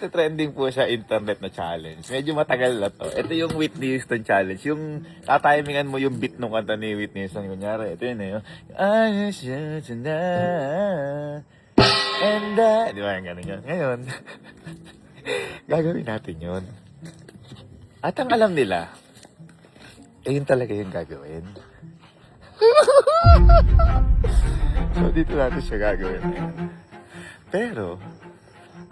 nagte-trending po sa internet na challenge. Medyo matagal na to. Ito yung Whitney Houston challenge. Yung tatimingan mo yung beat ng kanta ni Whitney Houston. Kunyari, ito yun eh. I wish you tonight. And di ba yung ganun yun? Ngayon, gagawin natin yun. At ang alam nila, yun talaga yung gagawin. So, dito natin siya gagawin. Pero,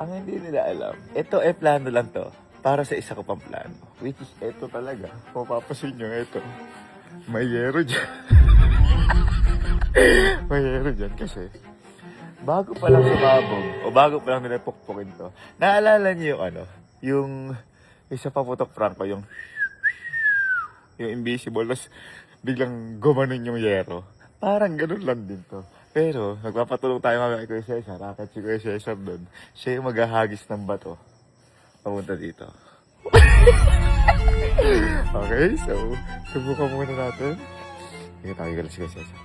ang hindi nila alam, ito plano lang to para sa isa ko pang plano. Which is, ito talaga. Kung papasin nyo, ito. May yero dyan. May yero dyan kasi bago pa lang sumabog o bago pa lang nila pukpukin to, naalala niyo yung yung isa pa putok Franco, yung invisible, tapos biglang gumanon yung yero. Parang ganun lang din to. Pero, nagpapatulong tayo mamaya kay Kuya Cesar. Akit si Kuya Cesar doon. Siya yung maghahagis ng bato. Papunta dito. Okay, so, subukan muna natin. Sige, tayo ka lang si Kuya Cesar.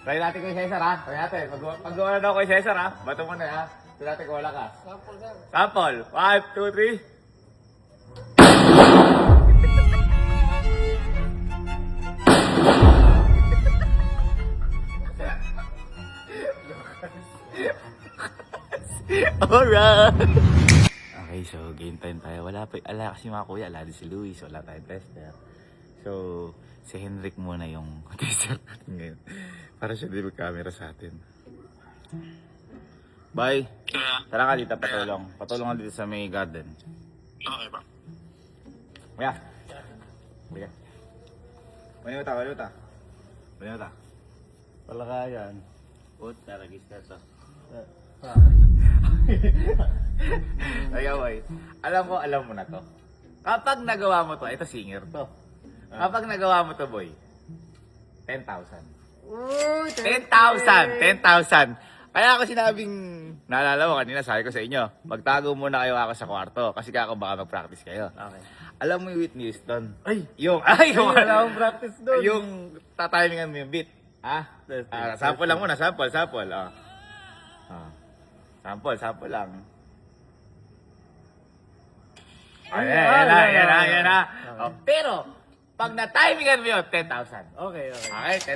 Try natin Kuya Cesar, ha? Try natin. Pag-gawa na daw Kuya Cesar, ha? Bato mo na, ha? Try natin kung wala ka. Sample, sir. Sample. 5, 2, 3. Alright! Okay, so game time tayo. Wala kasi mga kuya. Ala din si Luis. Wala tayong tester. So, si Henrik muna yung tester natin ngayon. Para siya din mag-camera sa atin. Bye! Tara ka dito, patulong. Patulong ka dito sa may garden. Okay ba? Kuya! Kuya! Manimuta. Wala ka yan. Puta, register to. Ayaway. Alam mo na to. Kapag nagawa mo to, ito singer to. Kapag nagawa mo to, boy, 10,000. 10,000! Kaya ako sinabing, naalala mo kanina, sabi ko sa inyo, magtago muna kayo ako sa kwarto kasi kako baka mag-practice kayo. Okay. Alam mo yung Whitney Houston? Yung wala akong practice doon. Yung tatimingan mo yung beat. Sample lang muna, sample. Sample lang. Ayan na. Oh, pero, pag na-timingan mo yun, 10,000. Okay, 10,000.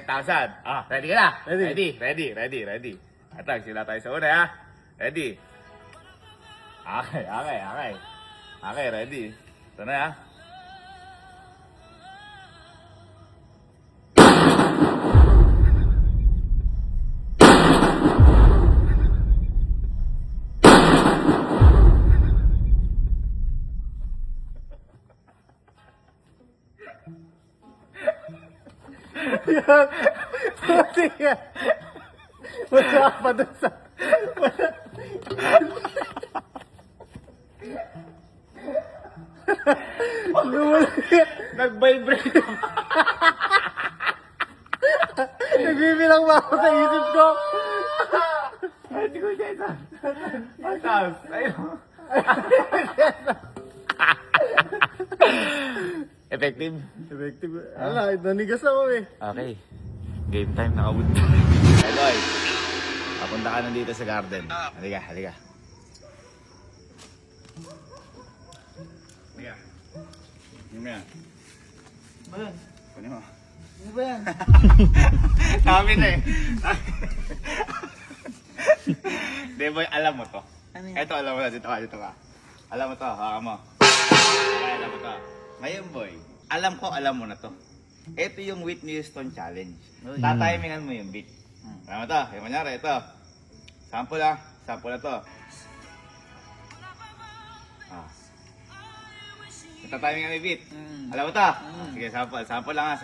Ready ka na? Ready. Atag, sila tayo sa una, ha? Ready? Okay, ready. Ito na, ha? Puti yan. Wala pa doon sa... Nag-vibrate. Nagbibilang ba ako sa isip ko? Hindi ko siya isa. Matapos. Ayun. Effective? Effective. Ala, nanigas ako eh. Okay. Game time, nakabut. Hey boy, papunta ka na dito sa garden. Halika. Halika. Ano ba yan? Kunin mo. Ano ba yan? Sabi na eh. Hindi boy, alam mo to. Ito alam mo na, dito ka. Alam mo to, haka mo. Okay, alam mo to. Ngayon boy, alam mo na to. Ito yung Whitney Houston challenge. Tatimingan mo yung beat. Alam mo to, yung manyari, ito. Sample na to. Tatimingan mo yung beat. Alam mo to? Sige, sample lang.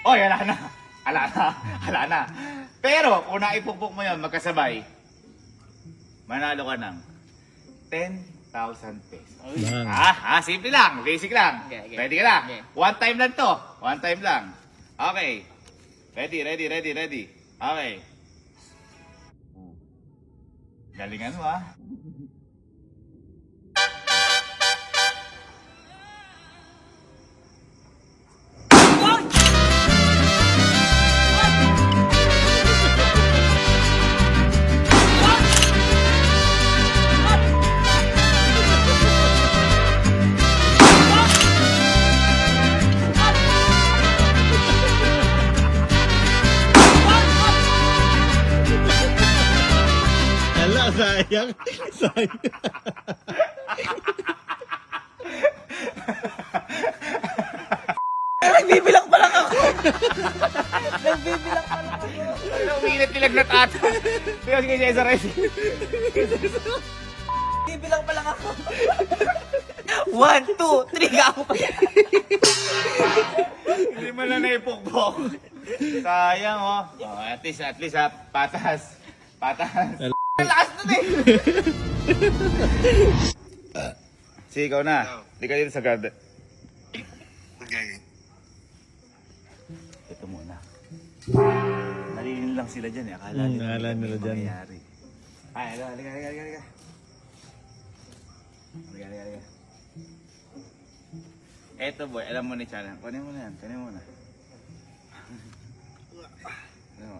Oh, Ala na. Pero, kung naipupok mo yun, magkasabay, manalo ka ng 10,000 pesos. Simple lang. Basic lang. Okay. Ready ka na? Okay. One time lang to. Okay. Ready. Okay. Galingan mo, ha? Sayang. Sayang. Nagbibilang pa lang ako. Nagbibilang pa lang ako. Uminit nilagnat ata. Sige, sige, Cesar. Nagbibilang pa lang ako. 1, 2, 3, ako pa. Hindi mo na naipukpok. Sayang, oh. Oh, at least, ha. Patas. Patas. Ang lakas nun eh. Sige, ikaw na. Hindi ka dito sa garden. Okay. Ito muna. Nalilin lang sila dyan eh. Akala akala nila dyan. mangyayari. Ay, halika. Halika. Eto boy, alam mo ni Chana. Kunin mo na yan.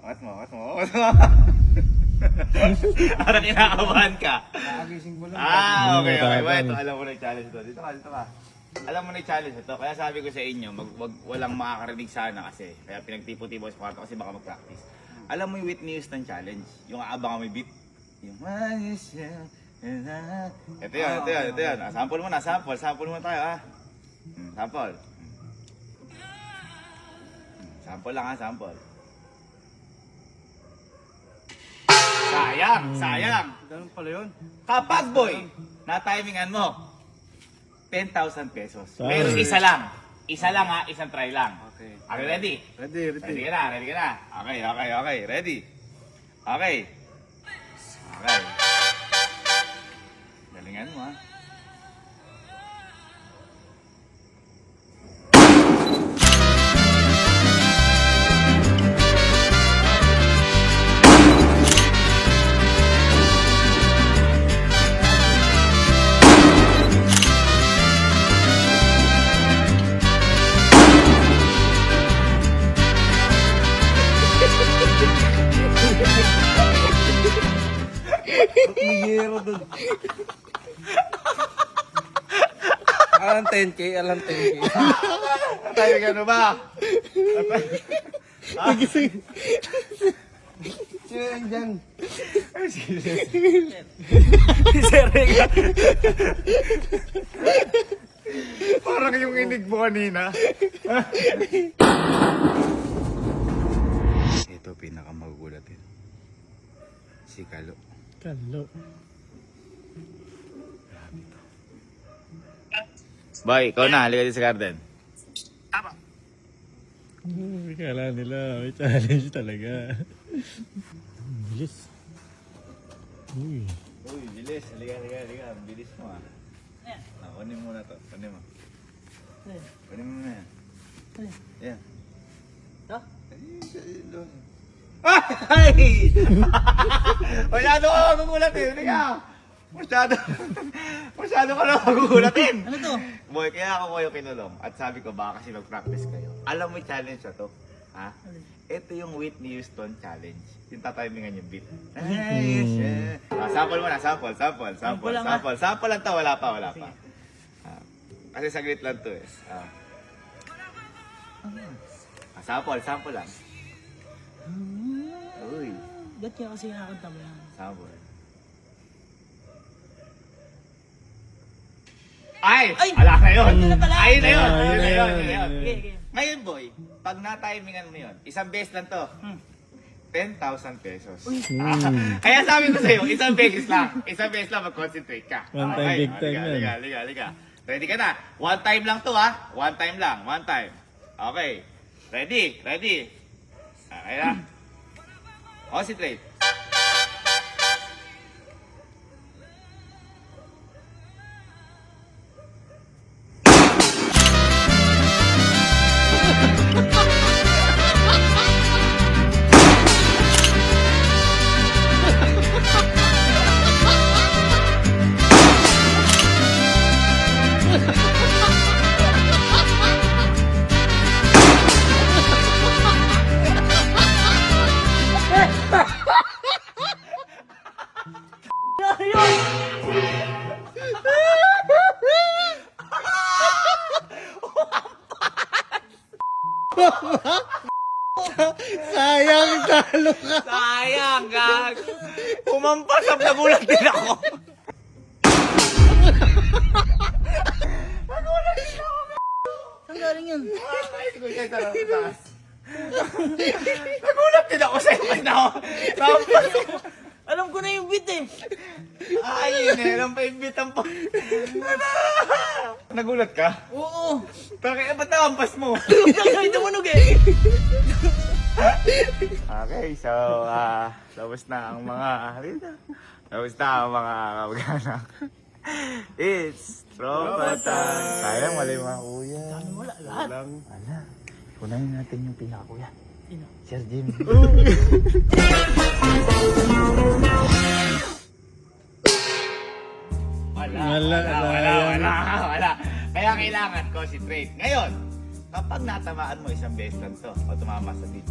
Wat mo. Parang kinakabahan ka. Nakagising ko lang. Okay. Tama. Ito, alam mo na yung challenge ito. Dito ka. Alam mo na yung challenge ito. Kaya sabi ko sa inyo, walang makakarinig sana kasi. Kaya pinagtipo-tipo sa kwarto kasi baka mag-practice. Alam mo yung Whitney Houston challenge? Yung aabangan mo yung beat? Yung ito yun. Sample muna tayo ha. Sample. Sample lang ha, sample. Sayang. Ganun pala yun. Kapag boy, na-timingan mo, 10,000 pesos. Sorry. Pero isa lang ha, isang try lang. Okay. Are you ready? Ready. Ready ka na. Okay. Ready? Okay. Galingan mo ha. Mayero dun. Alam 10K. Tayo ka ba? Sino yan dyan? Parang yung inig mo kanina. Ito pinakamagulatin. Si Kalo. Kalo. Boy, ikaw na. Halika dito sa garden. Kala nila, may challenge talaga. Bilis. Uy. Uy, bilis. Halika. Bilis mo ah. Kunin mo na to. Kunin mo na yan. Yan. Ha? Ay! Masyado ka magugulatin. Halika. Masyado ka na magugulatin. Ano to? Boy, kaya ako kayo kinulong. At sabi ko, baka kasi mag-practice kayo. Alam mo yung challenge na to? Ha? Ito yung Whitney Houston challenge. Yung tatimingan yung beat. Sample mo na. Sample lang to. Wala pa. Kasi saglit lang to eh. Sample lang. Uy. Ba't kaya kasi nakakanta mo yan? Sample. Ay! Ala na yun! Ayun na pala. Ayun na yun! Okay. Ngayon boy, pag na-timingan mo yun, isang beses lang to. 10,000 pesos. Kaya sabi ko sa'yo, isang beses lang mag-concentrate ka. One time, big time yan. Halika. Ready ka na? One time lang to ha? One time. Okay. Ready? Okay na? Concentrate. Talo ka. Sayang, gag. Pumampasap, nagulat din ako. Saan galing yun? Nagulat din ako sa'yo kasi Alam ko na yung beat eh. Ay, yun eh. Alam pa yung bitang pa. Nagulat ka? Oo. Bakit? Ba't nakampas mo? Ay, tumunog eh. Okay, so, tapos na ang mga, tapos na ang mga kamag-anak. It's Tropa Time. Sayang, wala yung mga kuya. Wala, lahat. Wala. Kunahin natin yung pinaka-kuya. Sino? Sir Jim. Wala. Kaya kailangan concentrate. Ngayon, kapag natamaan mo isang beses lang to, o tumama sa beat,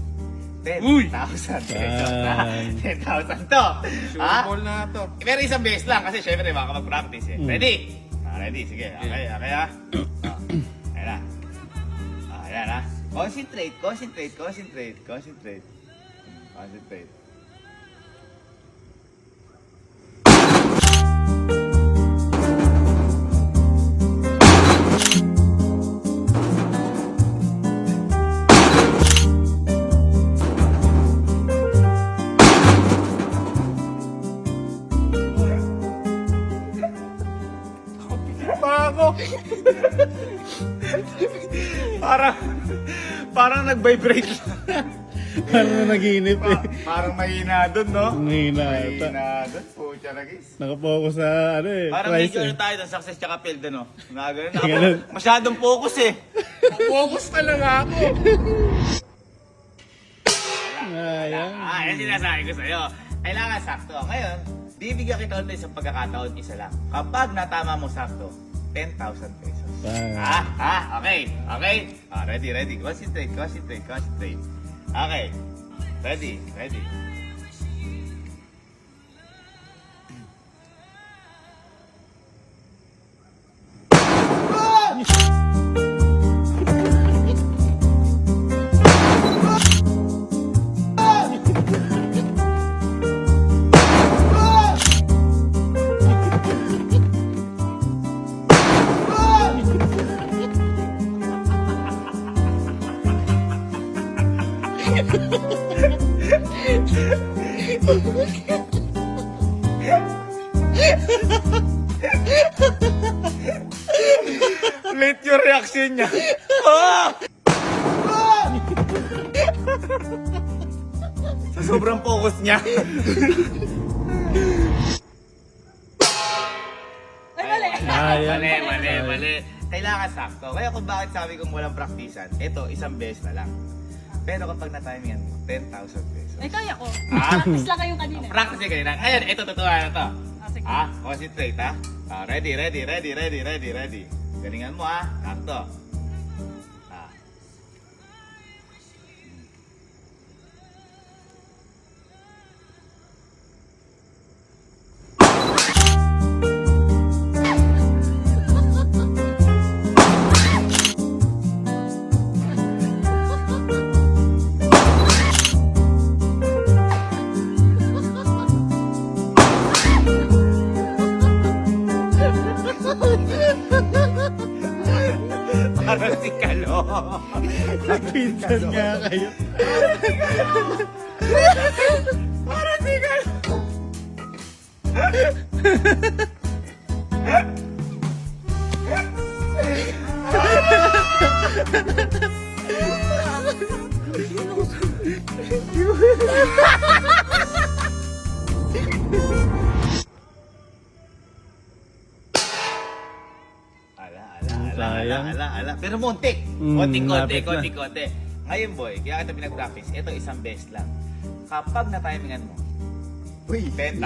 10,000 pesos na. 10,000 to. Ha? Ball na to. Pero isang beses lang kasi syempre baka mag-practice eh. Ready? Ready, sige. Okay, ha? Ayan na. Ayan na. Concentrate. Parang nag-vibrate lang. Parang naginip eh. Parang mahina doon, no? Mahina ata. Mahina doon. Pucha na guys. Nakapokus sa ano eh. Parang price medyo eh. ano tayo ng success tsaka failed ano. Ganun. Ganun. Masyadong focus eh. Focus talaga ako. Ayan. Yan sinasabi ko sa'yo. Kailangan sakto. Ngayon, bibigyan kita ulit sa pagkakataon isa lang. Kapag natama mo sakto, 10,000 pesos. Okay. Ready. Concentrate. Okay. Ready. Late yung reaction niya. Sa sobrang focus niya. Mali. Kailangan sakto. Kaya kung bakit sabi kong walang praktisan, ito, isang beses na lang. Pero kapag na-time yan mo, 10,000 pesos. Ay, kaya ko. Ah? Practice lang kayong kanina. Practice ka kanina. Ngayon, ito, totoo na to. Sige. Concentrate, ha? Ready. Galingan mo, ha? Sakto. Parang si Kalo. Pinsan nga kayo. Parang si Kalo. Ala. Pero muntik. lapit na. Konti. Ngayon boy, kaya kita pinag-practice. Ito isang best lang. Kapag na-timingan mo, 10,000.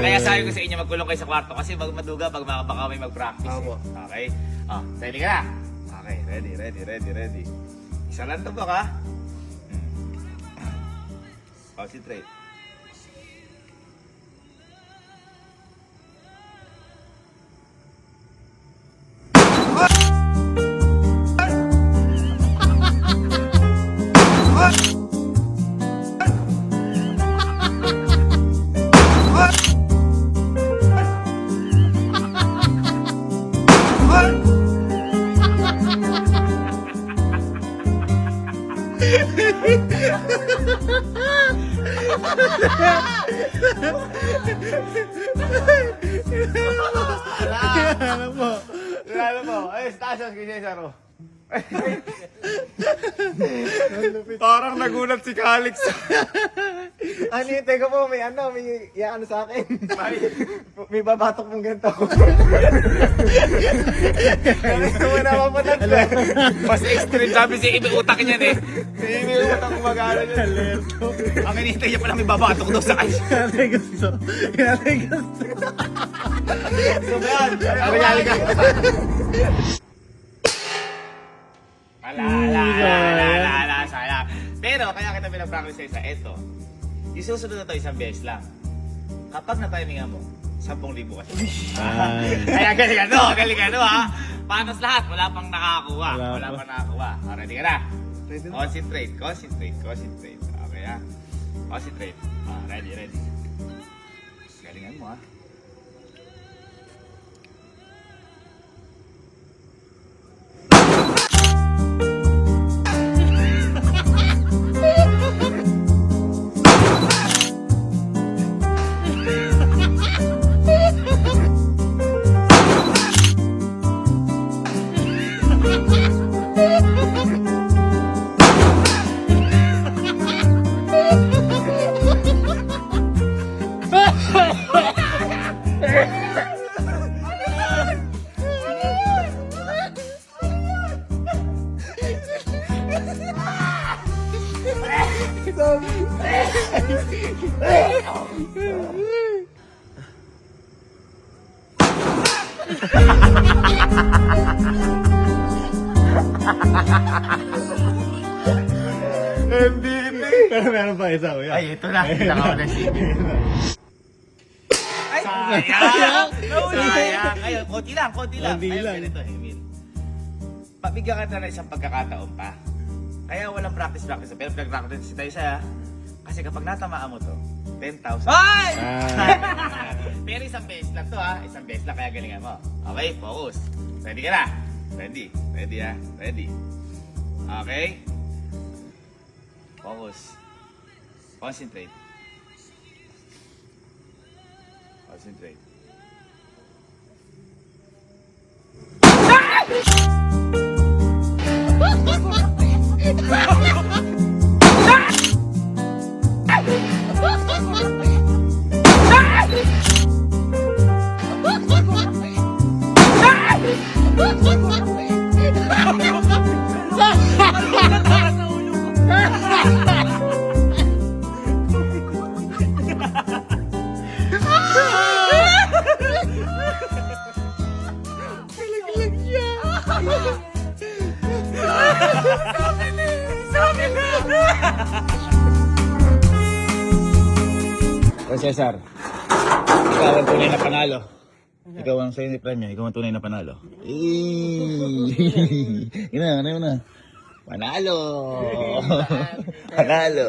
Kaya sabi ko sa inyo, magkulong kayo sa kwarto kasi maduga pag baka may mag-practice. Okay? Ready ka na? Okay, ready. Isa lang to ba ka? Concentrate. Ano po? Ano po? Ay, taas kay Cesar, oh. Parang nagulat si Calix. Ano yun? Teka po, may ano sa akin. May babatok mong ganito. Gusto mo na mapatag ko. Mas extreme, sabi si Ibi, utak niyan eh. Si Ibi, utak kumagana niyan. Alerto. Ang hinihintay niya pala may babatok daw sa kanya. Kaya gusto. Kaya gusto. So ba yan? Nangyari ka. Ala, sayang. Pero kaya kita pinapractice sa isa, eto. Isusunod na to isang beses lang. Kapag na-timingan mo, 10,000 kasi. Kaya galing ha. Panos lahat, wala pang nakakuha. Wala pa. Pang nakakuha. Ready ka na? Concentrate. Okay ha? Concentrate. Ready. Galingan mo ha. Pero meron pa isa, kuya. Ay, ito na. Nakaw na si Ibi. Ay! Sayang! Sayang! Ayun, konti lang. Konti Ayun, lang. ganito, Emil. Pabigyan ka na ng isang pagkakataon pa. Kaya walang practice. Pero pinag-practice tayo siya. Kasi kapag natamaan mo to, 10,000. Ay! Pero isang beses lang to ha. Isang beses lang, kaya galingan mo. Okay, focus. Ready ka na? Ready ha? Ready. Okay? Focus. Concentrate. O Cesar, ikaw ang tunay na panalo. Ikaw ang sa'yo ni Premyo, ikaw ang tunay na panalo. Ano na. Panalo! Panalo!